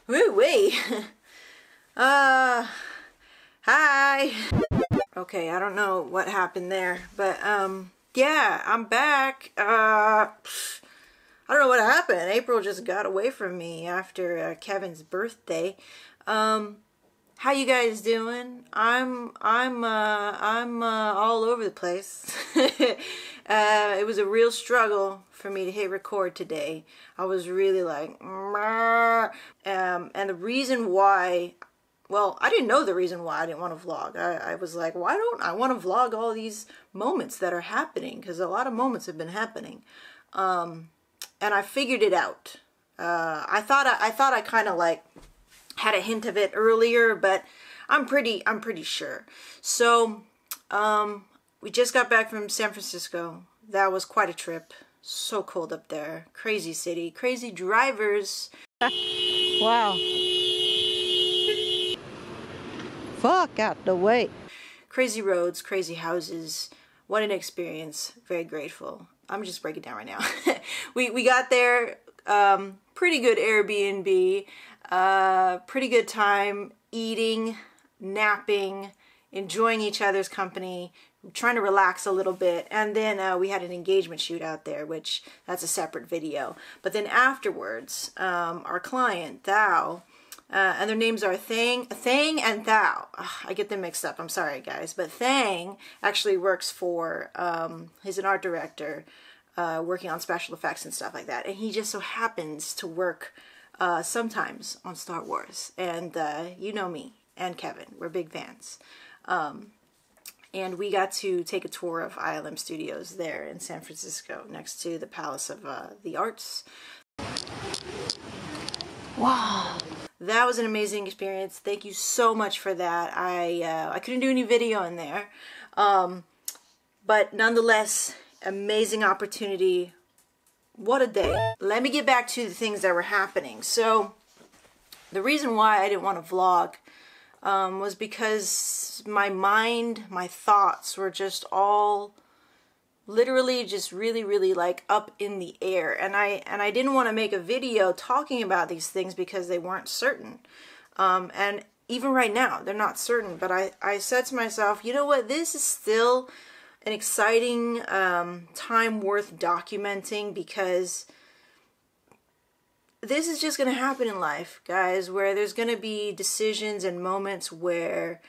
Woo wee. Hi. Okay, I don't know what happened there, but yeah, I'm back. I don't know what happened. April just got away from me after Kevin's birthday. How you guys doing? I'm all over the place. It was a real struggle for me to hit record today. I was really like, and the reason why, well, I didn't know the reason why I didn't want to vlog. I was like, why don't I want to vlog all these moments that are happening? Because a lot of moments have been happening. And I figured it out. I thought I kind of like had a hint of it earlier, but I'm pretty sure. So, we just got back from San Francisco. That was quite a trip. So cold up there. Crazy city, crazy drivers. Wow. Fuck out the way. Crazy roads, crazy houses. What an experience. Very grateful. I'm just breaking down right now. we got there, pretty good Airbnb, pretty good time eating, napping, enjoying each other's company, trying to relax a little bit. And then we had an engagement shoot out there, which that's a separate video. But then afterwards, our client, Thao, and their names are Thang and Thao. Ugh, I get them mixed up. I'm sorry, guys. But Thang actually works for, he's an art director, working on special effects and stuff like that. And he just so happens to work sometimes on Star Wars. And you know me and Kevin. We're big fans. And we got to take a tour of ILM Studios there in San Francisco, next to the Palace of the Arts. Wow. That was an amazing experience. Thank you so much for that. I couldn't do any video in there. But nonetheless, amazing opportunity. What a day. Let me get back to the things that were happening. So the reason why I didn't want to vlog was because my mind, my thoughts were just all literally just really like up in the air, and I didn't want to make a video talking about these things because they weren't certain, and even right now they're not certain. But I said to myself, you know what, this is still an exciting time worth documenting, because this is just going to happen in life, guys, where there's going to be decisions and moments where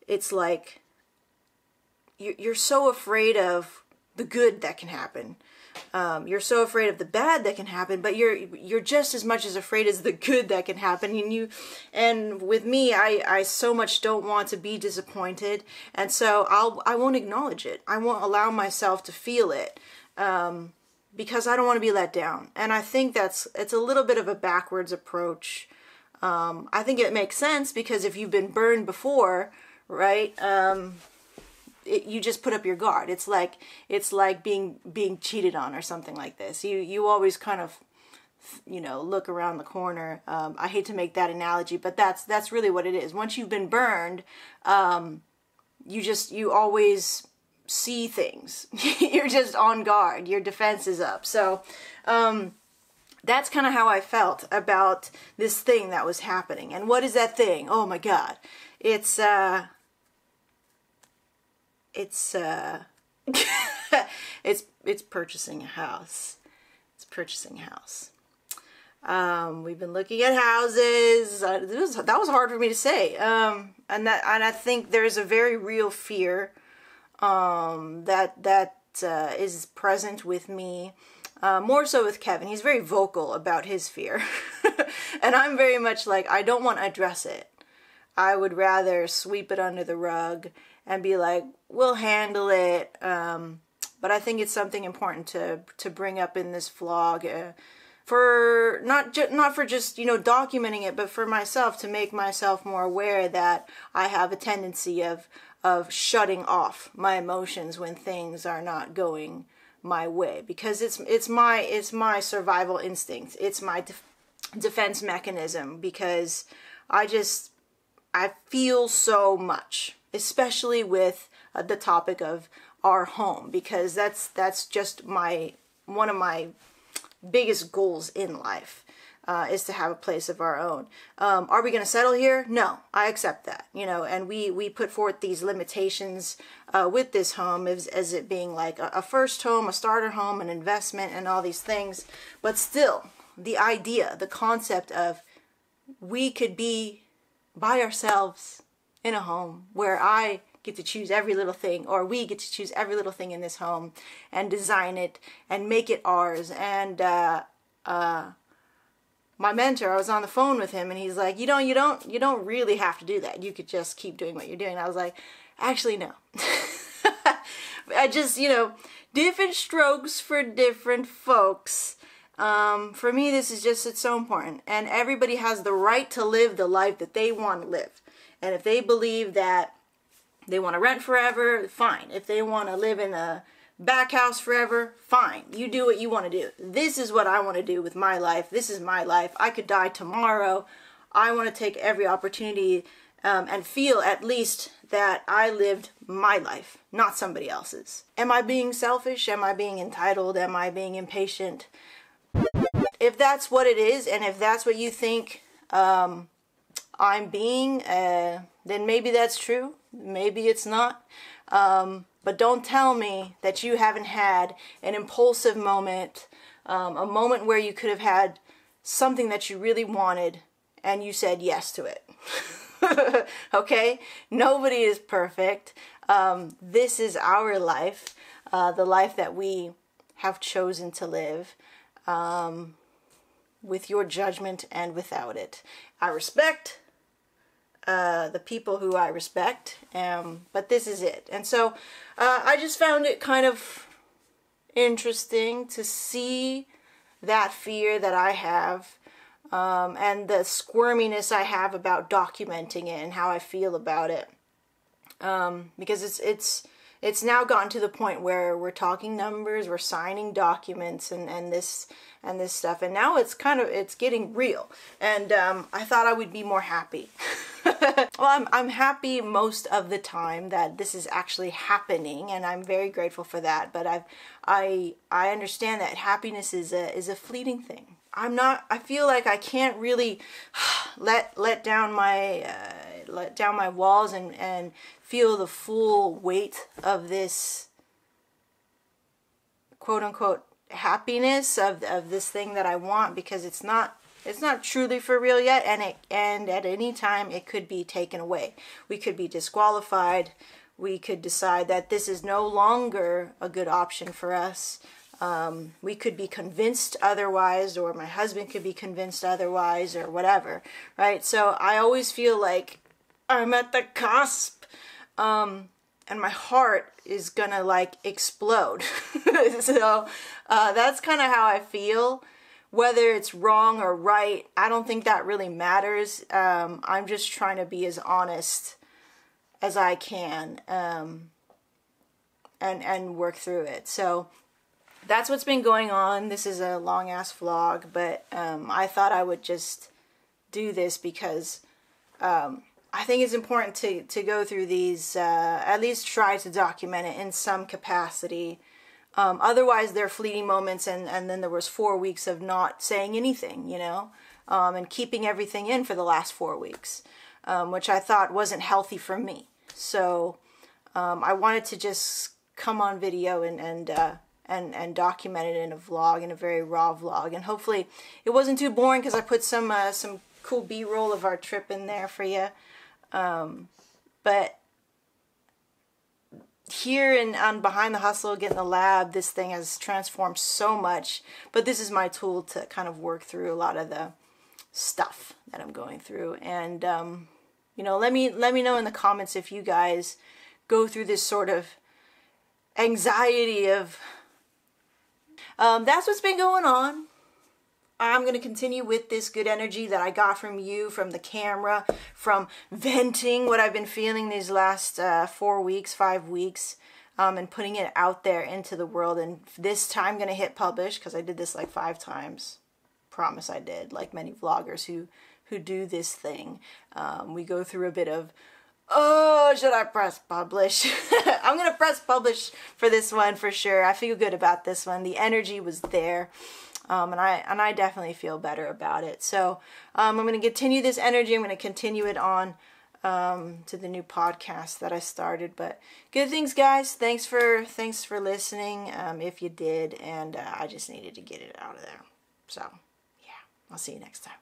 it's like you're so afraid of the good that can happen. You're so afraid of the bad that can happen, but you're just as much as afraid as the good that can happen. And with me, I so much don't want to be disappointed, and so I won't acknowledge it. I won't allow myself to feel it, because I don't want to be let down. And I think it's a little bit of a backwards approach. I think it makes sense, because if you've been burned before, right? You just put up your guard. It's like being cheated on or something like this. You always kind of, you know, look around the corner. I hate to make that analogy, but that's really what it is. Once you've been burned, you always see things. You're just on guard. Your defense is up. So that's kind of how I felt about this thing that was happening. And what is that thing? Oh my God. It's purchasing a house. It's purchasing a house. We've been looking at houses. That was hard for me to say. And I think there's a very real fear that is present with me. More so with Kevin. He's very vocal about his fear. And I'm very much like, I don't want to address it. I would rather sweep it under the rug and be like, we'll handle it. But I think it's something important to bring up in this vlog, for not for just, you know, documenting it, but for myself, to make myself more aware that I have a tendency of shutting off my emotions when things are not going my way, because it's my survival instinct. It's my defense mechanism, because I feel so much, especially with the topic of our home, because that's just one of my biggest goals in life. is to have a place of our own. Are we going to settle here? No, I accept that, you know, and we put forth these limitations with this home as it being like a first home, a starter home, an investment, and all these things. But still, the idea, the concept of we could be by ourselves in a home where I get to choose every little thing, or we get to choose every little thing in this home and design it and make it ours. And my mentor, I was on the phone with him, and he's like, you don't really have to do that. You could just keep doing what you're doing. And I was like, actually, no. I just, you know, different strokes for different folks. For me, this is just, it's so important. And everybody has the right to live the life that they want to live. And if they believe that they want to rent forever, fine. If they want to live in a back house forever, fine. You do what you want to do. This is what I want to do with my life. This is my life. I could die tomorrow. I want to take every opportunity and feel at least that I lived my life, not somebody else's. Am I being selfish? Am I being entitled? Am I being impatient? If that's what it is, and if that's what you think I'm being, then maybe that's true. Maybe it's not. But don't tell me that you haven't had an impulsive moment, a moment where you could have had something that you really wanted and you said yes to it. Okay? Nobody is perfect. This is our life, the life that we have chosen to live, with your judgment and without it. I respect the people who I respect, but this is it. And so I just found it kind of interesting to see that fear that I have, and the squirminess I have about documenting it and how I feel about it, because it's now gotten to the point where we're talking numbers, we're signing documents, and this stuff, and now it's getting real. And I thought I would be more happy. Well, I'm happy most of the time that this is actually happening, and I'm very grateful for that. But I understand that happiness is a fleeting thing. I feel like I can't really let down my walls and feel the full weight of this quote unquote happiness of this thing that I want, because it's not truly for real yet, and at any time it could be taken away. We could be disqualified. We could decide that this is no longer a good option for us. We could be convinced otherwise, or my husband could be convinced otherwise, or whatever, right? So I always feel like I'm at the cusp, and my heart is gonna like explode. So that's kind of how I feel. Whether it's wrong or right, I don't think that really matters. I'm just trying to be as honest as I can, and work through it. So that's what's been going on. This is a long ass vlog, but I thought I would just do this because I think it's important to go through these, at least try to document it in some capacity. Otherwise, they're fleeting moments, and then there was 4 weeks of not saying anything, you know, and keeping everything in for the last 4 weeks, which I thought wasn't healthy for me. So I wanted to just come on video and document it in a vlog, in a very raw vlog, and hopefully it wasn't too boring because I put some cool B-roll of our trip in there for you. But here on Behind the Hustle, Get in the Lab, this thing has transformed so much, but this is my tool to kind of work through a lot of the stuff that I'm going through. And you know, let me know in the comments if you guys go through this sort of anxiety of that's what's been going on. I'm going to continue with this good energy that I got from you, from the camera, from venting what I've been feeling these last 4 weeks, 5 weeks, and putting it out there into the world. And this time I'm going to hit publish, because I did this like 5 times. Promise I did, like many vloggers who do this thing. We go through a bit of, oh, should I press publish? I'm going to press publish for this one for sure. I feel good about this one. The energy was there. And I definitely feel better about it. So I'm going to continue this energy. I'm going to continue it on to the new podcast that I started. But good things, guys. Thanks for listening, if you did. And I just needed to get it out of there. So yeah, I'll see you next time.